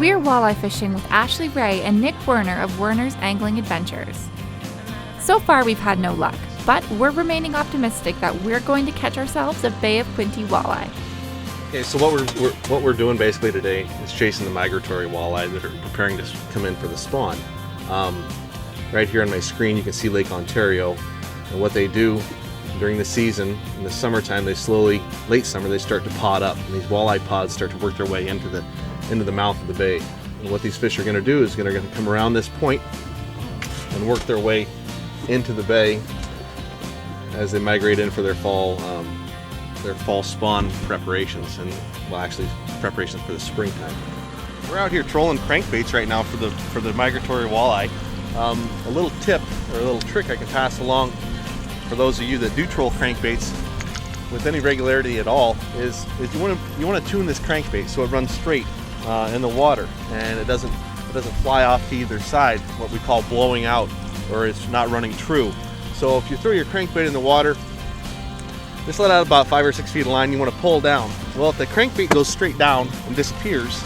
We're walleye fishing with Ashley Ray and Nick Werner of Werner's Angling Adventures. So far we've had no luck, but we're remaining optimistic that we're going to catch ourselves a Bay of Quinte walleye. Okay, so what we're doing basically today is chasing the migratory walleye that are preparing to come in for the spawn. Right here on my screen you can see Lake Ontario, and what they do during the season, in the summertime, late summer, they start to pod up, and these walleye pods start to work their way into the mouth of the bay. And what these fish are going to do is they're going to come around this point and work their way into the bay as they migrate in for their fall spawn preparations, and well, actually preparations for the springtime. We're out here trolling crankbaits right now for the migratory walleye. A little tip or a little trick I can pass along for those of you that do troll crankbaits with any regularity at all is you want to tune this crankbait so it runs straight in the water and it doesn't fly off to either side, what we call blowing out, or it's not running true. So if you throw your crankbait in the water, just let out about 5 or 6 feet of line, you want to pull down. Well, if the crankbait goes straight down and disappears,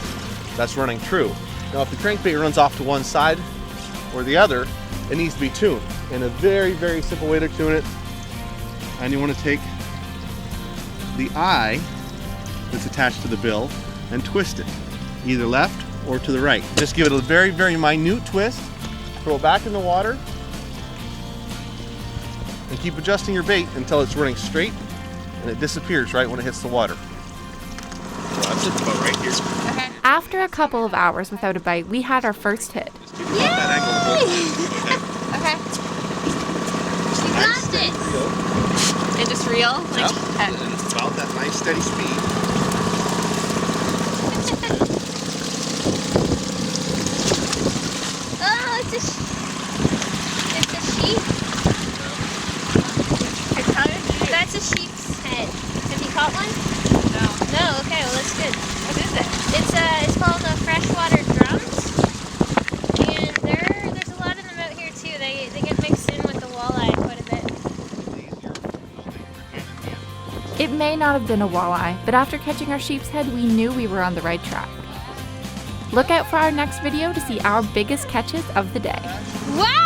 that's running true. Now if the crankbait runs off to one side or the other, it needs to be tuned. And a very, very simple way to tune it, and you want to take the eye that's attached to the bill and twist it, either left or to the right. Just give it a very, very minute twist, throw it back in the water, and keep adjusting your bait until it's running straight and it disappears right when it hits the water. So that's just about right here. Okay. After a couple of hours without a bite, we had our first hit. Yay! Okay. You got this! And just reel? Like, yep. And it's about that nice steady speed. Oh, it's a sheep. That's a sheep's head. Have you caught one? No. No, okay, well that's good. What is it? It's called freshwater drums. And there's a lot of them out here too. They get mixed in with the walleye quite a bit. It may not have been a walleye, but after catching our sheep's head, we knew we were on the right track. Look out for our next video to see our biggest catches of the day. Wow!